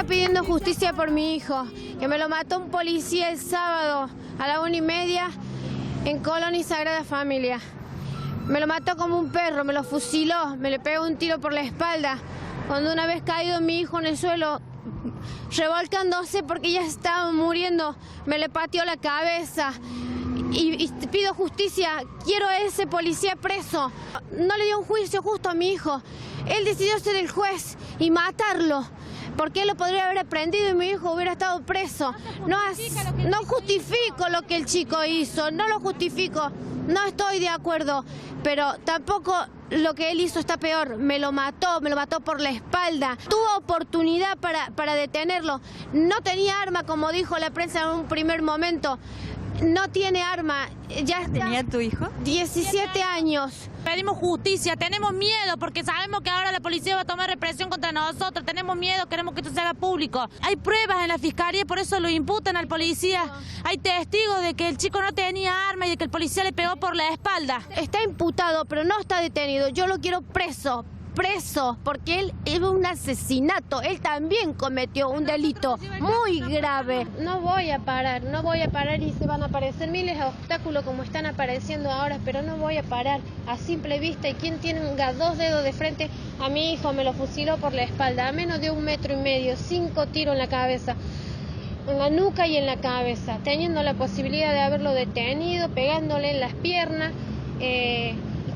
pidiendo justicia por mi hijo, que me lo mató un policía el sábado a la 1:30 en Colón y Sagrada Familia. Me lo mató como un perro, me lo fusiló, me le pegó un tiro por la espalda. Cuando una vez caído mi hijo en el suelo, revolcándose porque ya estaba muriendo, me le pateó la cabeza. Y pido justicia, quiero a ese policía preso. No le dio un juicio justo a mi hijo. Él decidió ser el juez y matarlo, porque él lo podría haber aprendido y mi hijo hubiera estado preso. No justifico lo que el chico hizo, no lo justifico, no estoy de acuerdo, pero tampoco lo que él hizo está peor. Me lo mató por la espalda. Tuvo oportunidad para detenerlo. No tenía arma, como dijo la prensa en un primer momento. No tiene arma. Ya está. ¿Tenía tu hijo? 17 años. Pedimos justicia, tenemos miedo porque sabemos que ahora la policía va a tomar represión contra nosotros, tenemos miedo, queremos que esto se haga público. Hay pruebas en la fiscalía, por eso lo imputan al policía. Hay testigos de que el chico no tenía arma y de que el policía le pegó por la espalda. Está imputado, pero no está detenido. Yo lo quiero preso, porque él es un asesinato. Él también cometió un delito muy grave. No voy a parar y se van a aparecer miles de obstáculos como están apareciendo ahora, pero no voy a parar a simple vista. ¿Y quién tiene 2 dedos de frente? A mi hijo me lo fusiló por la espalda, a menos de 1,5 metros, 5 tiros en la cabeza, en la nuca y en la cabeza, teniendo la posibilidad de haberlo detenido, pegándole en las piernas.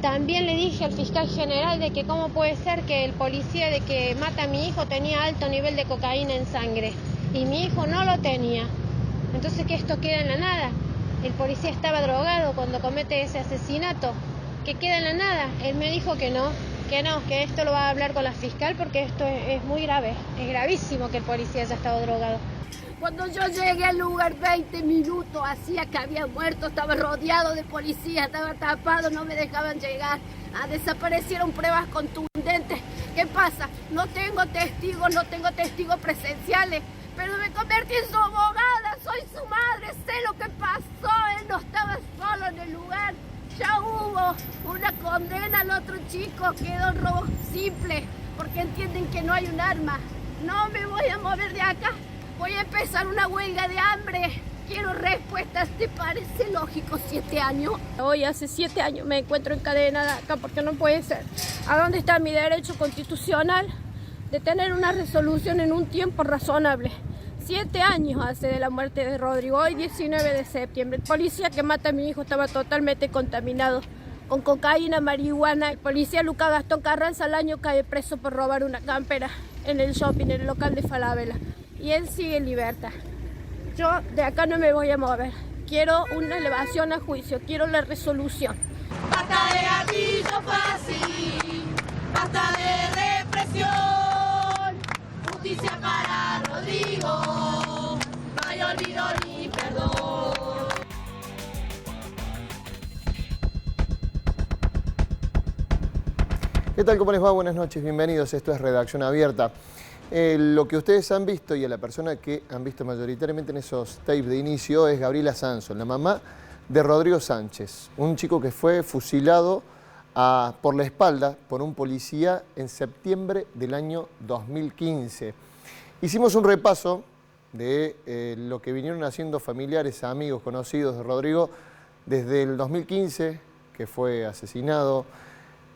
También le dije al fiscal general de que cómo puede ser que el policía de que mata a mi hijo tenía alto nivel de cocaína en sangre y mi hijo no lo tenía. Entonces que esto queda en la nada. El policía estaba drogado cuando comete ese asesinato. Que queda en la nada. Él me dijo que que esto lo va a hablar con la fiscal porque esto es muy grave. Es gravísimo que el policía haya estado drogado. Cuando yo llegué al lugar 20 minutos, hacía que había muerto, estaba rodeado de policías, estaba tapado, no me dejaban llegar. Desaparecieron pruebas contundentes. ¿Qué pasa? No tengo testigos presenciales, pero me convertí en su abogada, soy su madre, sé lo que pasó, él no estaba solo en el lugar. Ya hubo una condena al otro chico, quedó en robo simple, porque entienden que no hay un arma. No me voy a mover de acá. Voy a empezar una huelga de hambre. Quiero respuestas. ¿Te parece lógico 7 años? Hoy hace 7 años me encuentro encadenada acá porque no puede ser. ¿A dónde está mi derecho constitucional de tener una resolución en un tiempo razonable? 7 años hace de la muerte de Rodrigo. Hoy 19 de septiembre. El policía que mata a mi hijo estaba totalmente contaminado con cocaína, marihuana. El policía Lucas Gastón Carranza al año cae preso por robar una campera en el shopping, en el local de Falabella. Y él sigue en libertad. Yo de acá no me voy a mover. Quiero una elevación a juicio, quiero la resolución. Basta de gatillo fácil, basta de represión. Justicia para Rodrigo, no hay olvido ni perdón. ¿Qué tal? ¿Cómo les va? Buenas noches, bienvenidos. Esto es Redacción Abierta. Lo que ustedes han visto y a la persona que han visto mayoritariamente en esos tapes de inicio es Gabriela Sanson, la mamá de Rodrigo Sánchez, un chico que fue fusilado por la espalda por un policía en septiembre del año 2015. Hicimos un repaso de lo que vinieron haciendo familiares, amigos, conocidos de Rodrigo desde el 2015, que fue asesinado,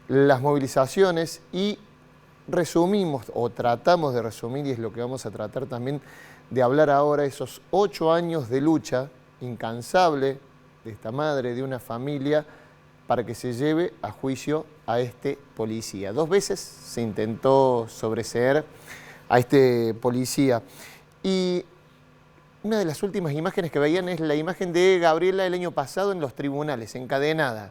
las movilizaciones y resumimos o tratamos de resumir, y es lo que vamos a tratar también de hablar ahora, esos 8 años de lucha incansable de esta madre, de una familia, para que se lleve a juicio a este policía. 2 veces se intentó sobreseer a este policía. Y una de las últimas imágenes que veían es la imagen de Gabriela el año pasado en los tribunales, encadenada.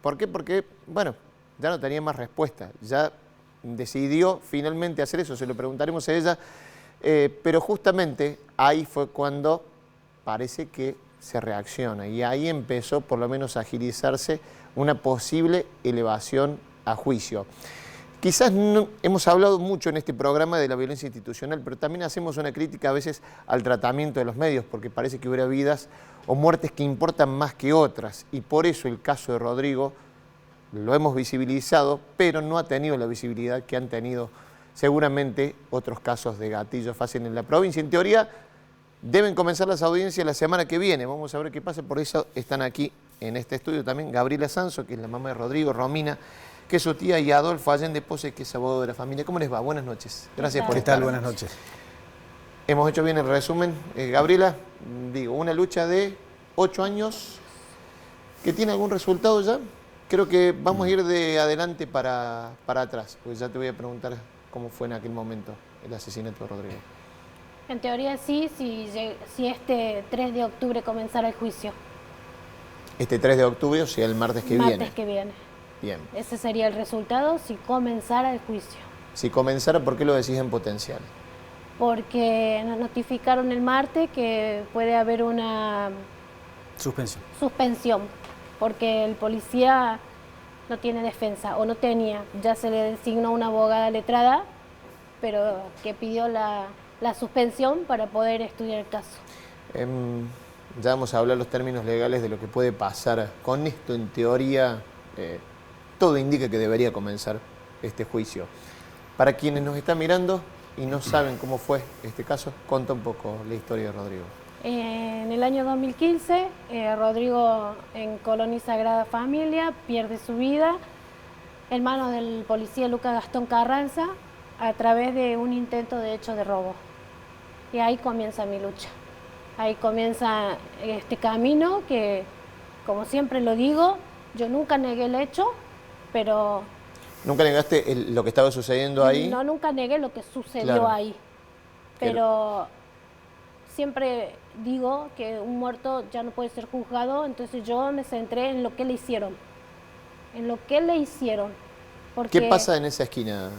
¿Por qué? Porque, bueno, ya no tenía más respuesta, ya decidió finalmente hacer eso, se lo preguntaremos a ella, pero justamente ahí fue cuando parece que se reacciona y ahí empezó por lo menos a agilizarse una posible elevación a juicio. Quizás no, hemos hablado mucho en este programa de la violencia institucional, pero también hacemos una crítica a veces al tratamiento de los medios, porque parece que hubiera vidas o muertes que importan más que otras, y por eso el caso de Rodrigo lo hemos visibilizado, pero no ha tenido la visibilidad que han tenido seguramente otros casos de gatillo fácil en la provincia. En teoría, deben comenzar las audiencias la semana que viene. Vamos a ver qué pasa. Por eso están aquí en este estudio también Gabriela Sanso, que es la mamá de Rodrigo, Romina, que es su tía, y Adolfo Allende Pose, que es abogado de la familia. ¿Cómo les va? Buenas noches. Gracias por estar. ¿Qué tal? Buenas noches. Hemos hecho bien el resumen. Gabriela, digo, una lucha de 8 años que tiene algún resultado ya. Creo que vamos a ir de adelante para atrás, pues ya te voy a preguntar cómo fue en aquel momento el asesinato de Rodrigo. En teoría sí, si este 3 de octubre comenzara el juicio. Este 3 de octubre, o sea, el martes que viene. Martes que viene. Bien. Ese sería el resultado si comenzara el juicio. Si comenzara, ¿por qué lo decís en potencial? Porque nos notificaron el martes que puede haber una suspensión, porque el policía no tiene defensa, o no tenía. Ya se le designó una abogada letrada, pero que pidió la suspensión para poder estudiar el caso. Ya vamos a hablar los términos legales de lo que puede pasar con esto. En teoría, todo indica que debería comenzar este juicio. Para quienes nos están mirando y no saben cómo fue este caso, cuenta un poco la historia de Rodrigo. En el año 2015, Rodrigo en Colonia Sagrada Familia pierde su vida en manos del policía Lucas Gastón Carranza a través de un intento de hecho de robo. Y ahí comienza mi lucha. Ahí comienza este camino que, como siempre lo digo, yo nunca negué el hecho, pero... ¿Nunca negaste lo que estaba sucediendo ahí? No, nunca negué lo que sucedió Claro. ahí, pero siempre digo que un muerto ya no puede ser juzgado, entonces yo me centré en lo que le hicieron, porque, ¿Qué pasa en esa esquina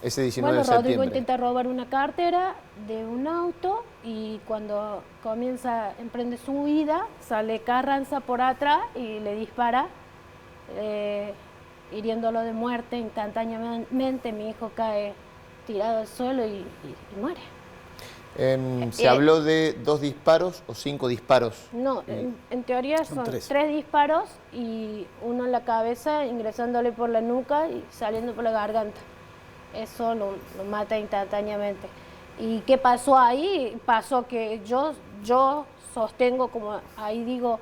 ese 19 bueno, de septiembre? Rodrigo intenta robar una cartera de un auto y cuando emprende su huida, sale Carranza por atrás y le dispara, hiriéndolo de muerte instantáneamente. Mi hijo cae tirado al suelo y muere. ¿Se habló de 2 disparos o 5 disparos? No, en teoría son 3 disparos y uno en la cabeza, ingresándole por la nuca y saliendo por la garganta. Eso lo mata instantáneamente. ¿Y qué pasó ahí? Pasó que yo sostengo, como ahí digo,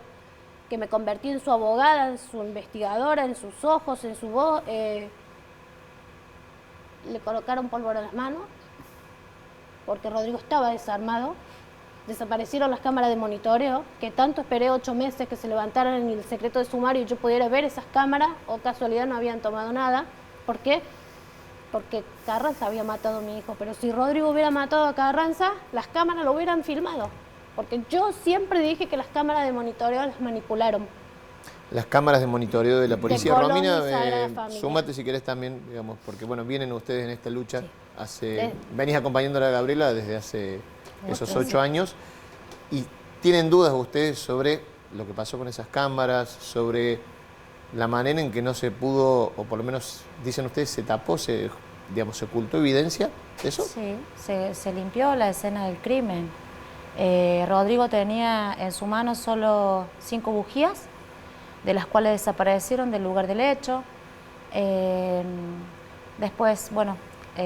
que me convertí en su abogada, en su investigadora, en sus ojos, en su voz. Le colocaron pólvora en las manos, porque Rodrigo estaba desarmado. Desaparecieron las cámaras de monitoreo, que tanto esperé 8 meses que se levantaran en el secreto de sumario y yo pudiera ver esas cámaras, o casualidad no habían tomado nada. ¿Por qué? Porque Carranza había matado a mi hijo, pero si Rodrigo hubiera matado a Carranza, las cámaras lo hubieran filmado, porque yo siempre dije que las cámaras de monitoreo las manipularon. Las cámaras de monitoreo de la policía. Colonia Romina, Sagrada Familia. súmate si querés también, digamos, porque bueno, vienen ustedes en esta lucha, venís acompañándola a Gabriela desde hace esos 8 años, y tienen dudas ustedes sobre lo que pasó con esas cámaras, sobre la manera en que no se pudo, o por lo menos dicen ustedes, se tapó, se ocultó evidencia de eso. Sí, se limpió la escena del crimen. Rodrigo tenía en su mano solo 5 bujías, de las cuales desaparecieron del lugar del hecho. Después, bueno,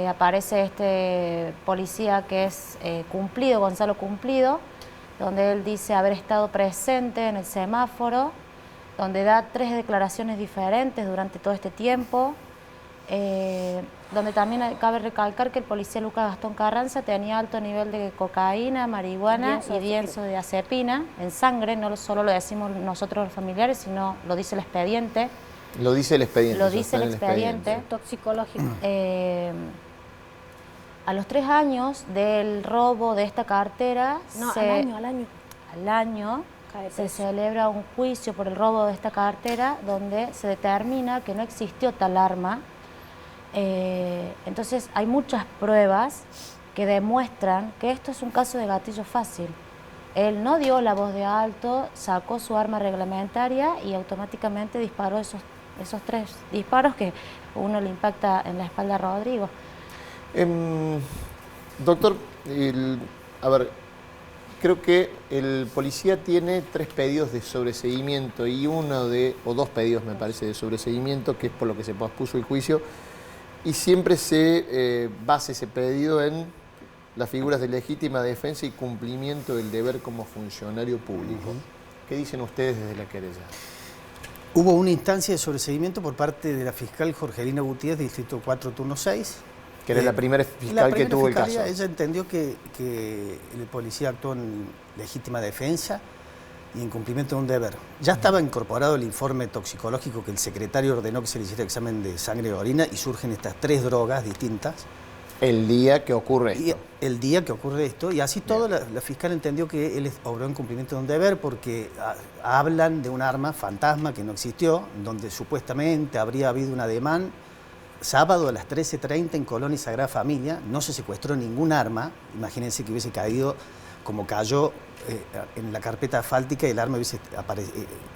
aparece este policía que es Cumplido, Gonzalo Cumplido, donde él dice haber estado presente en el semáforo, donde da 3 declaraciones diferentes durante todo este tiempo, donde también cabe recalcar que el policía Lucas Gastón Carranza tenía alto nivel de cocaína, marihuana y dienzodiazepina en sangre. No solo lo decimos nosotros los familiares, sino lo dice el expediente. Lo dice el expediente. Lo dice el expediente. Toxicológico. A los 3 años del robo de esta cartera, No, al año se celebra un juicio por el robo de esta cartera donde se determina que no existió tal arma. Entonces hay muchas pruebas que demuestran que esto es un caso de gatillo fácil. Él no dio la voz de alto, sacó su arma reglamentaria y automáticamente disparó esos 3 disparos que uno le impacta en la espalda a Rodrigo. Doctor, a ver, creo que el policía tiene 3 pedidos de sobreseguimiento y 2 pedidos, me parece, de sobreseguimiento, que es por lo que se pospuso el juicio. Y siempre se basa ese pedido en las figuras de legítima defensa y cumplimiento del deber como funcionario público. ¿Qué dicen ustedes desde la querella? Hubo una instancia de sobreseguimiento por parte de la fiscal Jorgelina Gutiérrez, Distrito 4, Turno 6. Que era la primera fiscal que tuvo el caso. Ella entendió que el policía actuó en legítima defensa y en cumplimiento de un deber. Ya estaba incorporado el informe toxicológico que el secretario ordenó que se le hiciera examen de sangre y orina y surgen estas 3 drogas distintas. El día que ocurre esto. El día que ocurre esto, y así todo la fiscal entendió que él obró en cumplimiento de un deber porque hablan de un arma fantasma que no existió, donde supuestamente habría habido un ademán. Sábado a las 13:30 en Colón y Sagrada Familia, no se secuestró ningún arma. Imagínense que hubiese caído como cayó en la carpeta asfáltica y el arma hubiese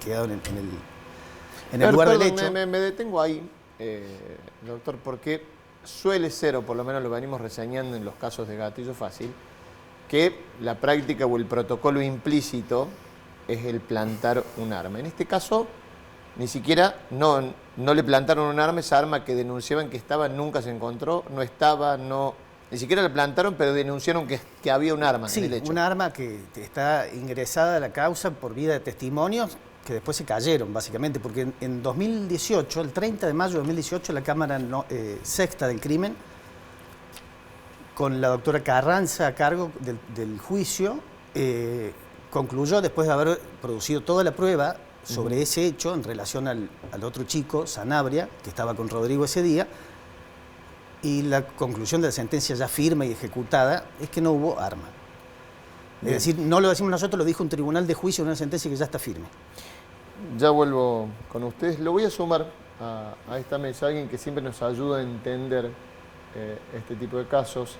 quedado en el lugar del hecho. Me detengo ahí, doctor, porque suele ser, o por lo menos lo venimos reseñando en los casos de gatillo fácil, que la práctica o el protocolo implícito es el plantar un arma. En este caso, ni siquiera no le plantaron un arma, esa arma que denunciaban que estaba nunca se encontró, no estaba, ni siquiera la plantaron, pero denunciaron que había un arma en el hecho. Sí, un arma que está ingresada a la causa por vía de testimonios que después se cayeron, básicamente, porque en 2018, el 30 de mayo de 2018, la Cámara Sexta del Crimen, con la doctora Carranza a cargo del juicio, concluyó, después de haber producido toda la prueba sobre ese hecho en relación al otro chico, Sanabria, que estaba con Rodrigo ese día, y la conclusión de la sentencia ya firme y ejecutada es que no hubo arma. Es decir, no lo decimos nosotros, lo dijo un tribunal de juicio en una sentencia que ya está firme. Ya vuelvo con ustedes. Lo voy a sumar a esta mesa, alguien que siempre nos ayuda a entender este tipo de casos,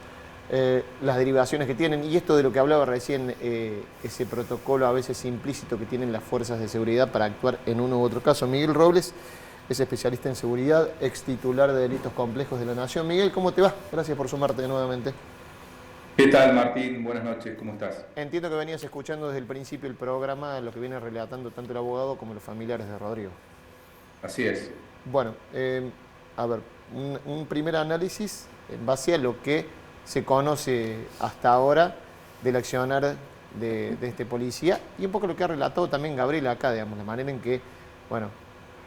las derivaciones que tienen, y esto de lo que hablaba recién, ese protocolo a veces implícito que tienen las fuerzas de seguridad para actuar en uno u otro caso. Miguel Robles es especialista en seguridad, ex titular de Delitos Complejos de la Nación. Miguel, ¿cómo te va? Gracias por sumarte nuevamente. ¿Qué tal, Martín? Buenas noches, ¿cómo estás? Entiendo que venías escuchando desde el principio del programa lo que viene relatando tanto el abogado como los familiares de Rodrigo. Así es. Bueno, a ver, un primer análisis en base a lo que se conoce hasta ahora del accionar de este policía y un poco lo que ha relatado también Gabriela acá, digamos, la manera en que, bueno,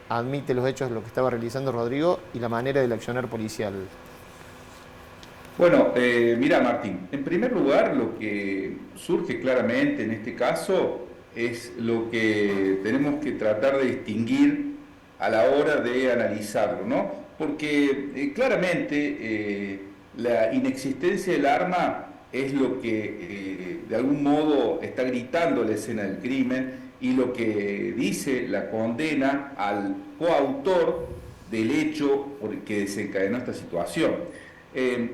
admite los hechos de lo que estaba realizando Rodrigo y la manera del accionar policial. Bueno, mira, Martín, en primer lugar lo que surge claramente en este caso es lo que tenemos que tratar de distinguir a la hora de analizarlo, ¿no? Porque claramente la inexistencia del arma es lo que de algún modo está gritando la escena del crimen y lo que dice la condena al coautor del hecho que desencadenó esta situación.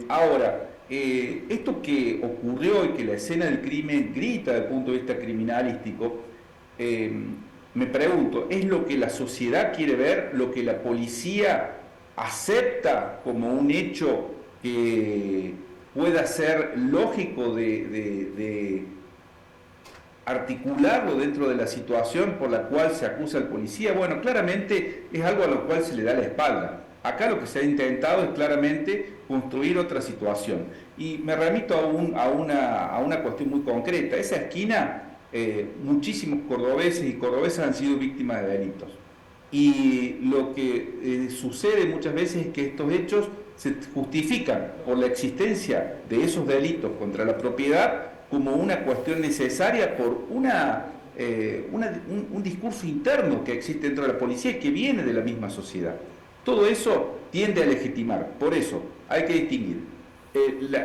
Ahora, esto que ocurrió y que la escena del crimen grita desde el punto de vista criminalístico, me pregunto, ¿es lo que la sociedad quiere ver, lo que la policía acepta como un hecho que pueda ser lógico de articularlo dentro de la situación por la cual se acusa al policía? Bueno, claramente es algo a lo cual se le da la espalda. Acá lo que se ha intentado es claramente construir otra situación. Y me remito a una cuestión muy concreta. Esa esquina, muchísimos cordobeses y cordobesas han sido víctimas de delitos. Y lo que sucede muchas veces es que estos hechos se justifican por la existencia de esos delitos contra la propiedad como una cuestión necesaria por un discurso interno que existe dentro de la policía y que viene de la misma sociedad. Todo eso tiende a legitimar, por eso hay que distinguir.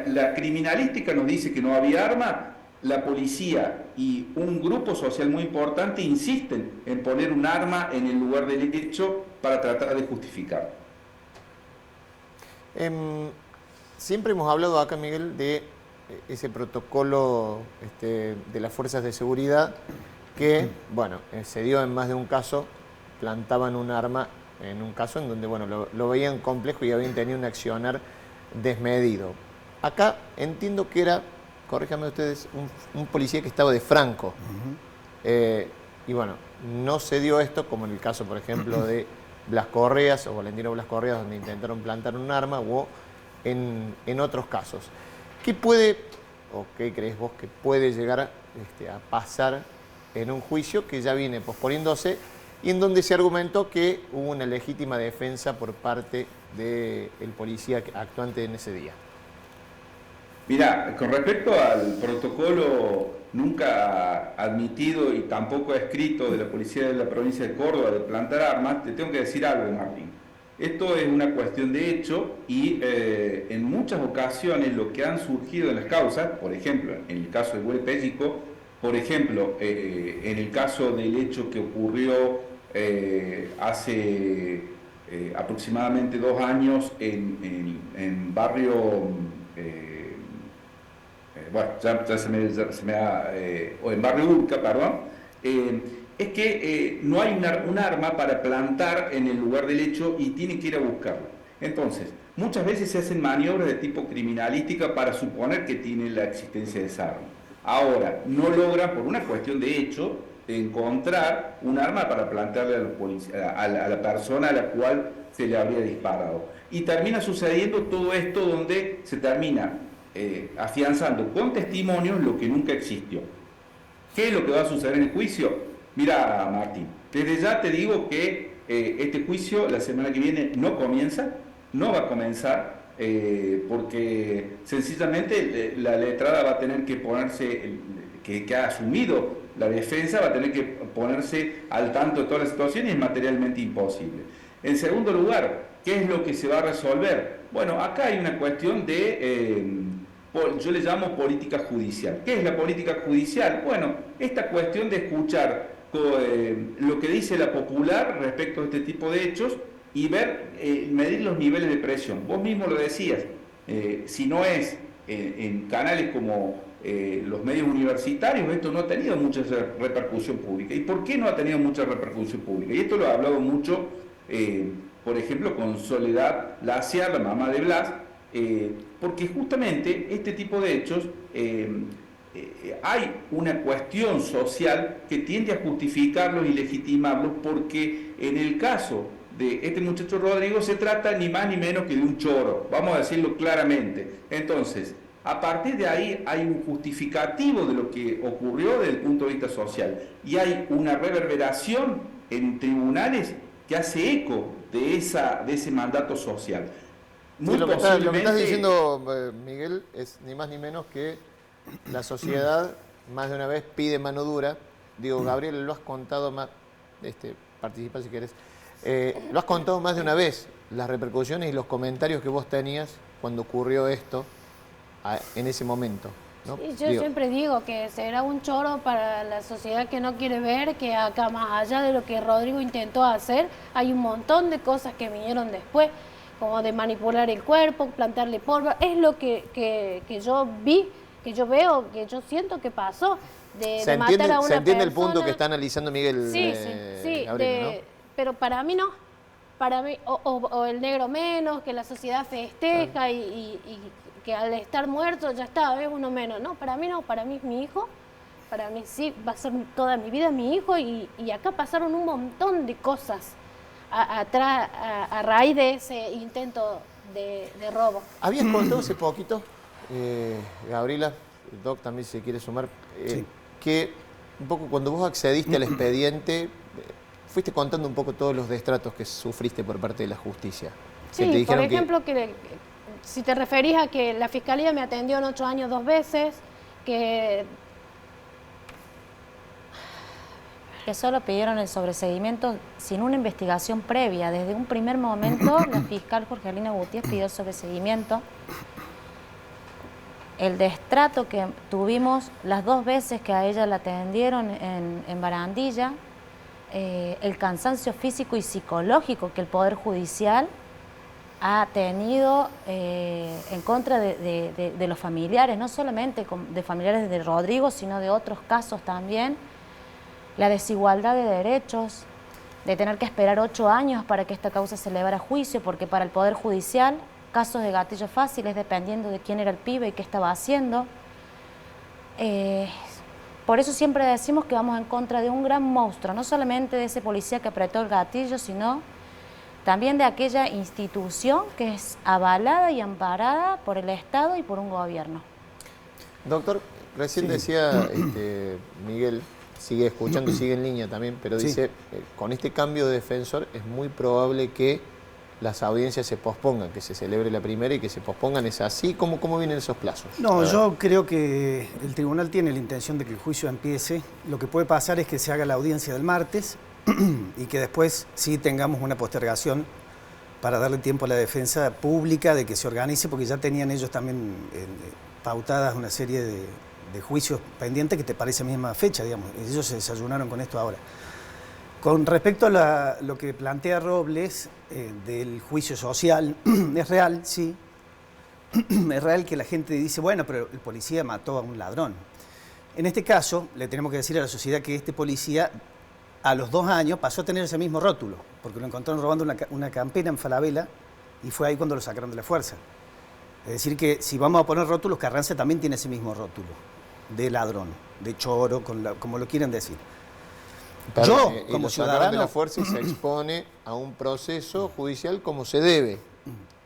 La criminalística nos dice que no había arma, la policía y un grupo social muy importante insisten en poner un arma en el lugar del hecho para tratar de justificar. Siempre hemos hablado acá, Miguel, de ese protocolo de las fuerzas de seguridad que, bueno, se dio en más de un caso, plantaban un arma en un caso en donde, bueno, lo veían complejo y habían tenido un accionar desmedido. Acá entiendo que era, corríjanme ustedes, un policía que estaba de franco. Y bueno, no se dio esto, como en el caso, por ejemplo, de Blas Correas o Valentino Blas Correas, donde intentaron plantar un arma, o en otros casos. ¿Qué puede, o qué crees vos que puede llegar a pasar en un juicio que ya viene posponiéndose y en donde se argumentó que hubo una legítima defensa por parte del policía actuante en ese día? Mira, con respecto al protocolo nunca admitido y tampoco escrito de la Policía de la Provincia de Córdoba de plantar armas, te tengo que decir algo, Martín. Esto es una cuestión de hecho y en muchas ocasiones lo que han surgido en las causas, por ejemplo, en el caso de Huelpellico, por ejemplo, en el caso del hecho que ocurrió hace aproximadamente 2 años en barrio... bueno, ya se me ha... o en Barrio Urca, perdón, es que no hay un arma para plantar en el lugar del hecho y tiene que ir a buscarlo. Entonces, muchas veces se hacen maniobras de tipo criminalística para suponer que tiene la existencia de esa arma. Ahora, no logran, por una cuestión de hecho, encontrar un arma para plantarle a la persona a la cual se le habría disparado. Y termina sucediendo todo esto donde se termina afianzando con testimonios lo que nunca existió. ¿Qué es lo que va a suceder en el juicio? Mira, Martín, desde ya te digo que este juicio la semana que viene no comienza, no va a comenzar, porque sencillamente la letrada va a tener que ponerse, que ha asumido la defensa, va a tener que ponerse al tanto de todas las situaciones y es materialmente imposible. En segundo lugar, ¿qué es lo que se va a resolver? Bueno, acá hay una cuestión de... yo le llamo política judicial. ¿Qué es la política judicial? Bueno, esta cuestión de escuchar lo que dice la popular respecto a este tipo de hechos y ver, medir los niveles de presión. Vos mismo lo decías, si no es en canales como los medios universitarios, esto no ha tenido mucha repercusión pública. ¿Y por qué no ha tenido mucha repercusión pública? Y esto lo ha hablado mucho, por ejemplo, con Soledad Laciar, la mamá de Blas, porque justamente este tipo de hechos hay una cuestión social que tiende a justificarlos y legitimarlos, porque en el caso de este muchacho Rodrigo se trata ni más ni menos que de un choro, vamos a decirlo claramente. Entonces, a partir de ahí hay un justificativo de lo que ocurrió desde el punto de vista social y hay una reverberación en tribunales que hace eco de ese mandato social. Sí, lo que estás diciendo, Miguel, es ni más ni menos que la sociedad más de una vez pide mano dura. Digo, Gabriel, lo has contado más, participa si querés, lo has contado más de una vez, las repercusiones y los comentarios que vos tenías cuando ocurrió esto en ese momento, ¿no? Sí, yo siempre digo que será un choro para la sociedad que no quiere ver que acá, más allá de lo que Rodrigo intentó hacer, hay un montón de cosas que vinieron después, como de manipular el cuerpo, plantarle polvo. Es lo que yo vi, que yo veo, que yo siento que pasó, de matar a una persona. ¿Se entiende el punto que está analizando Miguel? Sí, Gabriel, ¿no? Pero para mí no. Para mí, o el negro menos, que la sociedad festeja y que al estar muerto ya está, es uno menos. No, para mí no, para mí es mi hijo. Para mí sí, va a ser toda mi vida mi hijo y acá pasaron un montón de cosas a raíz de ese intento de robo. Habías contado hace poquito, Gabriela, Doc también se quiere sumar, sí, que un poco cuando vos accediste al expediente, fuiste contando un poco todos los destratos que sufriste por parte de la justicia. Sí, por ejemplo, que si te referís a que la Fiscalía me atendió en 8 años 2 veces, que solo pidieron el sobreseguimiento sin una investigación previa. Desde un primer momento, la fiscal Jorgelina Gutiérrez pidió el sobreseguimiento. El destrato que tuvimos las 2 veces que a ella la atendieron en Barandilla, el cansancio físico y psicológico que el Poder Judicial ha tenido en contra de los familiares, no solamente de familiares de Rodrigo, sino de otros casos también. La desigualdad de derechos, de tener que esperar 8 años para que esta causa se elevara a juicio, porque para el Poder Judicial, casos de gatillo fáciles dependiendo de quién era el pibe y qué estaba haciendo. Por eso siempre decimos que vamos en contra de un gran monstruo, no solamente de ese policía que apretó el gatillo, sino también de aquella institución que es avalada y amparada por el Estado y por un gobierno. Doctor, recién decía Miguel, sigue escuchando y sigue en línea también, pero dice, con este cambio de defensor es muy probable que las audiencias se pospongan, que se celebre la primera y que se pospongan. ¿Es así? ¿Cómo vienen esos plazos? No, yo creo que el tribunal tiene la intención de que el juicio empiece. Lo que puede pasar es que se haga la audiencia del martes y que después sí tengamos una postergación para darle tiempo a la defensa pública de que se organice, porque ya tenían ellos también pautadas una serie de juicios pendientes que te parece misma fecha, digamos. Ellos se desayunaron con esto ahora. Con respecto a lo que plantea Robles del juicio social, es real, sí. Es real que la gente dice, bueno, pero el policía mató a un ladrón. En este caso, le tenemos que decir a la sociedad que este policía, a los 2 años, pasó a tener ese mismo rótulo, porque lo encontraron robando una campera en Falabella y fue ahí cuando lo sacaron de la fuerza. Es decir, que si vamos a poner rótulos, Carranza también tiene ese mismo rótulo, de ladrón, de choro, como lo quieran decir. Pero, yo, como ciudadano, de la fuerza y se expone a un proceso judicial como se debe.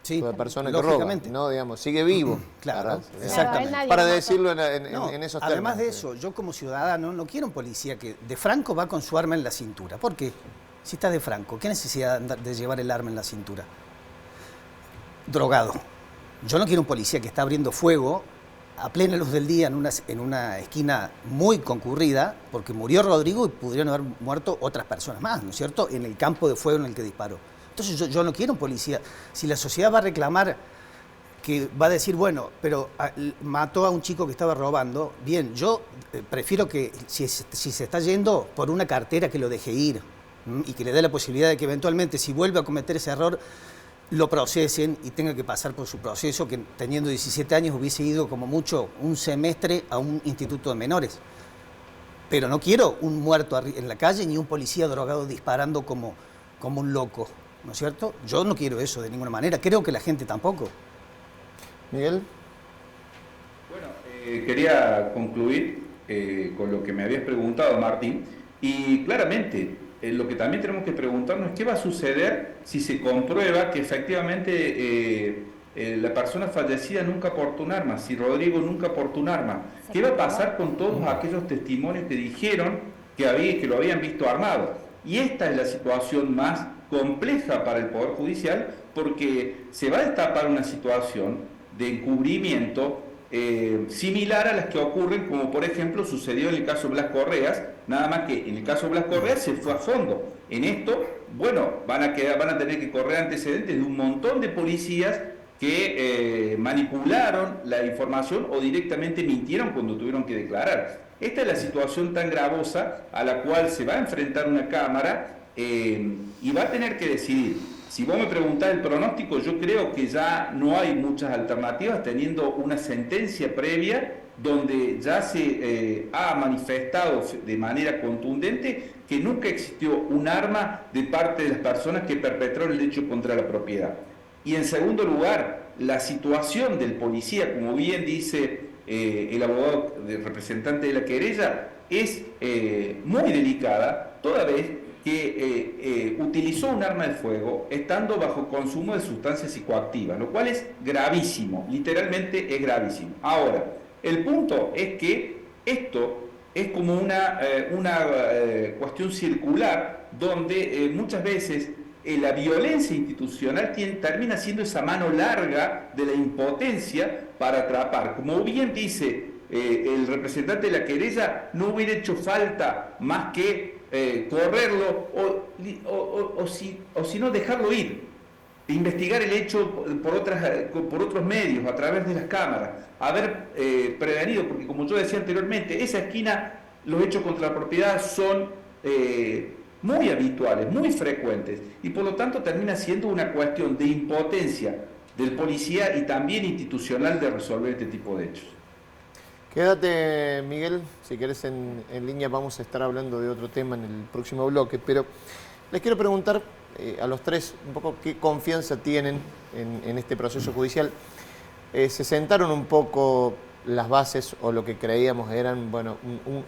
Sí, la persona que roba, ¿no? Digamos, sigue vivo. Claro, para, exactamente. Para decirlo en esos términos. Además de eso, yo como ciudadano no quiero un policía que de Franco va con su arma en la cintura. ¿Por qué? Si está de Franco, ¿qué necesidad de llevar el arma en la cintura? Drogado. Yo no quiero un policía que está abriendo fuego a plena luz del día en una esquina muy concurrida, porque murió Rodrigo y pudieron haber muerto otras personas más, ¿no es cierto?, en el campo de fuego en el que disparó. Entonces yo no quiero un policía. Si la sociedad va a reclamar, que va a decir, bueno, pero mató a un chico que estaba robando, bien, yo prefiero que si se está yendo por una cartera, que lo deje ir y que le dé la posibilidad de que eventualmente, si vuelve a cometer ese error, lo procesen y tenga que pasar por su proceso, que teniendo 17 años hubiese ido como mucho un semestre a un instituto de menores. Pero no quiero un muerto en la calle ni un policía drogado disparando como un loco, ¿no es cierto? Yo no quiero eso de ninguna manera, creo que la gente tampoco. Miguel. Bueno, quería concluir con lo que me habías preguntado, Martín, y claramente lo que también tenemos que preguntarnos es qué va a suceder si se comprueba que efectivamente la persona fallecida nunca portó un arma, si Rodrigo nunca portó un arma. ¿Qué va a pasar con todos aquellos testimonios que dijeron que lo habían visto armado? Y esta es la situación más compleja para el Poder Judicial, porque se va a destapar una situación de encubrimiento similar a las que ocurren, como por ejemplo sucedió en el caso Blas Correas, nada más que en el caso Blas Correas se fue a fondo. En esto, bueno, van a tener que correr antecedentes de un montón de policías que manipularon la información o directamente mintieron cuando tuvieron que declarar. Esta es la situación tan gravosa a la cual se va a enfrentar una Cámara y va a tener que decidir. Si vos me preguntás el pronóstico, yo creo que ya no hay muchas alternativas, teniendo una sentencia previa donde ya se ha manifestado de manera contundente que nunca existió un arma de parte de las personas que perpetraron el hecho contra la propiedad. Y en segundo lugar, la situación del policía, como bien dice el abogado representante de la querella, es muy delicada, toda vez que utilizó un arma de fuego estando bajo consumo de sustancias psicoactivas, lo cual es gravísimo, literalmente es gravísimo. Ahora, el punto es que esto es como una cuestión circular donde muchas veces la violencia institucional termina siendo esa mano larga de la impotencia para atrapar. Como bien dice el representante de la querella, no hubiera hecho falta más que correrlo o si no dejarlo ir, investigar el hecho por otros medios, a través de las cámaras, haber prevenido, porque como yo decía anteriormente, esa esquina, los hechos contra la propiedad son muy habituales, muy frecuentes, y por lo tanto termina siendo una cuestión de impotencia del policía y también institucional de resolver este tipo de hechos. Quédate, Miguel, si querés en línea vamos a estar hablando de otro tema en el próximo bloque, pero les quiero preguntar a los tres un poco qué confianza tienen en este proceso judicial. Se sentaron un poco las bases, o lo que creíamos eran, bueno,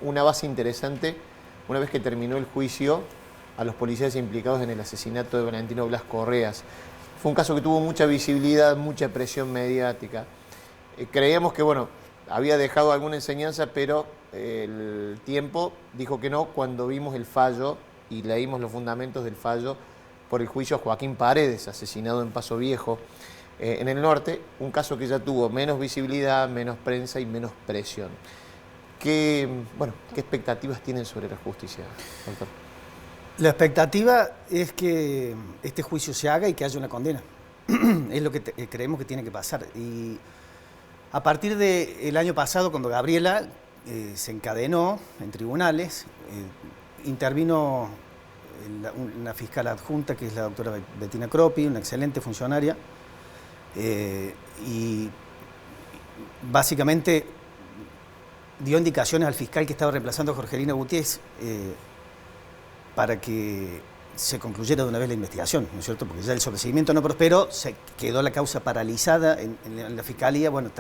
una base interesante, una vez que terminó el juicio a los policías implicados en el asesinato de Valentino Blas Correas. Fue un caso que tuvo mucha visibilidad, mucha presión mediática. Creíamos que, bueno, había dejado alguna enseñanza, pero el tiempo dijo que no cuando vimos el fallo y leímos los fundamentos del fallo por el juicio a Joaquín Paredes, asesinado en Paso Viejo, en el norte, un caso que ya tuvo menos visibilidad, menos prensa y menos presión. ¿Qué expectativas tienen sobre la justicia, doctor? La expectativa es que este juicio se haga y que haya una condena. Es lo que creemos que tiene que pasar. Y a partir del año pasado, cuando Gabriela se encadenó en tribunales, intervino una fiscal adjunta, que es la doctora Bettina Croppi, una excelente funcionaria, y básicamente dio indicaciones al fiscal que estaba reemplazando a Jorgelina Gutiérrez para que se concluyera de una vez la investigación, ¿no es cierto? Porque ya el sobreseimiento no prosperó, se quedó la causa paralizada en la fiscalía. Bueno,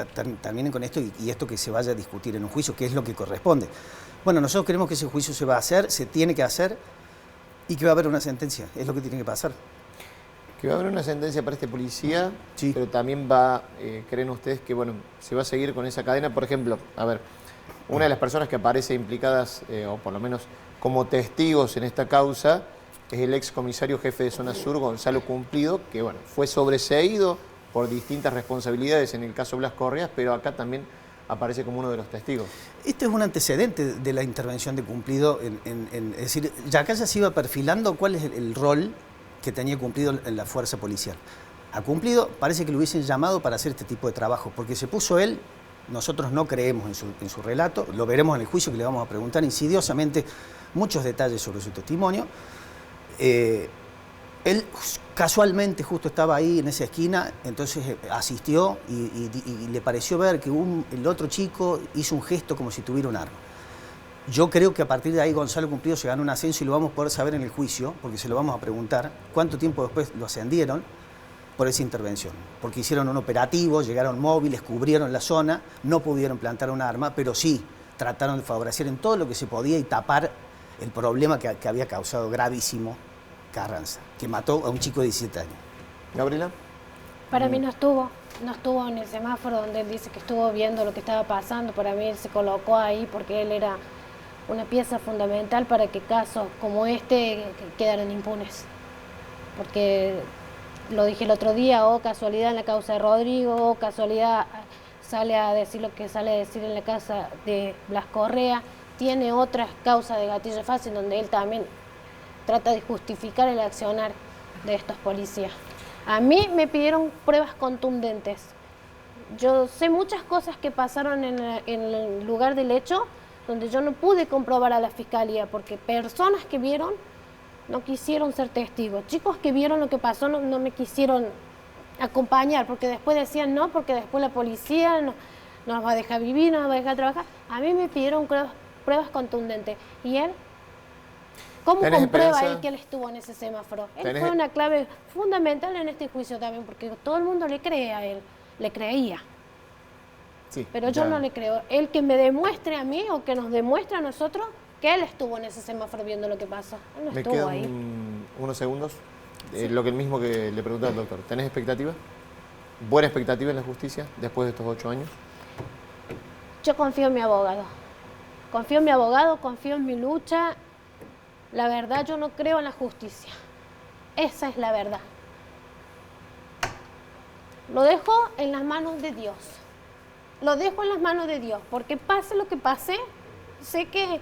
terminen con esto y esto que se vaya a discutir en un juicio, que es lo que corresponde. Bueno, nosotros creemos que ese juicio se va a hacer, se tiene que hacer y que va a haber una sentencia, es lo que tiene que pasar. Que va a haber una sentencia para este policía, sí. Pero también va, ¿creen ustedes que bueno, se va a seguir con esa cadena? Por ejemplo, a ver, una de las personas que aparece implicadas, o por lo menos como testigos en esta causa, es el ex comisario jefe de Zona Sur, Gonzalo Cumplido, que bueno, fue sobreseído por distintas responsabilidades en el caso Blas Correas, pero acá también aparece como uno de los testigos. Este es un antecedente de la intervención de Cumplido, es decir, ya acá ya se iba perfilando cuál es el rol que tenía Cumplido en la fuerza policial. A Cumplido parece que lo hubiesen llamado para hacer este tipo de trabajo, porque se puso él, nosotros no creemos en su relato, lo veremos en el juicio, que le vamos a preguntar insidiosamente muchos detalles sobre su testimonio. Él casualmente justo estaba ahí en esa esquina, entonces asistió y le pareció ver que el otro chico hizo un gesto como si tuviera un arma. Yo creo que a partir de ahí Gonzalo Cumplido se ganó un ascenso y lo vamos a poder saber en el juicio, porque se lo vamos a preguntar cuánto tiempo después lo ascendieron por esa intervención. Porque hicieron un operativo, llegaron móviles, cubrieron la zona, no pudieron plantar un arma, pero sí trataron de favorecer en todo lo que se podía y tapar el problema que había causado gravísimo Carranza, que mató a un chico de 17 años. ¿Gabriela? Para mí no estuvo en el semáforo donde él dice que estuvo viendo lo que estaba pasando. Para mí él se colocó ahí porque él era una pieza fundamental para que casos como este quedaran impunes. Porque lo dije el otro día, casualidad en la causa de Rodrigo, casualidad sale a decir lo que sale a decir en la causa de Blas Correa. Tiene otras causas de gatillo fácil donde él también trata de justificar el accionar de estos policías. A mí me pidieron pruebas contundentes. Yo sé muchas cosas que pasaron en el lugar del hecho, donde yo no pude comprobar a la fiscalía, porque personas que vieron no quisieron ser testigos. Chicos que vieron lo que pasó no me quisieron acompañar, porque después decían no, porque después la policía no nos va a dejar vivir, no nos va a dejar trabajar. A mí me pidieron pruebas contundentes. ¿Y él? ¿Cómo comprueba él que él estuvo en ese semáforo? Él fue una clave fundamental en este juicio también, porque todo el mundo le cree a él, le creía. Sí, pero yo no le creo. Él que me demuestre a mí o que nos demuestre a nosotros que él estuvo en ese semáforo viendo lo que pasó. Él no estuvo ahí. Unos segundos. Sí. Lo que el mismo que le preguntaba al doctor. ¿Tenés expectativa? ¿Buena expectativa en la justicia después de estos 8 años? Yo confío en mi abogado. Confío en mi abogado, confío en mi lucha. La verdad, yo no creo en la justicia. Esa es la verdad. Lo dejo en las manos de Dios. Lo dejo en las manos de Dios, porque pase lo que pase, sé que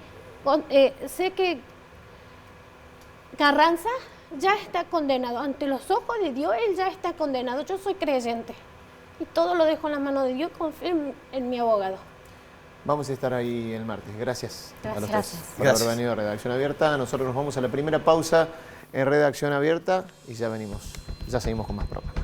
Carranza ya está condenado. Ante los ojos de Dios, él ya está condenado. Yo soy creyente. Y todo lo dejo en las manos de Dios, confío en mi abogado. Vamos a estar ahí el martes. Gracias a los tres por Gracias. haber venido a Redacción Abierta. Nosotros nos vamos a la primera pausa en Redacción Abierta y ya venimos. Ya seguimos con más programas.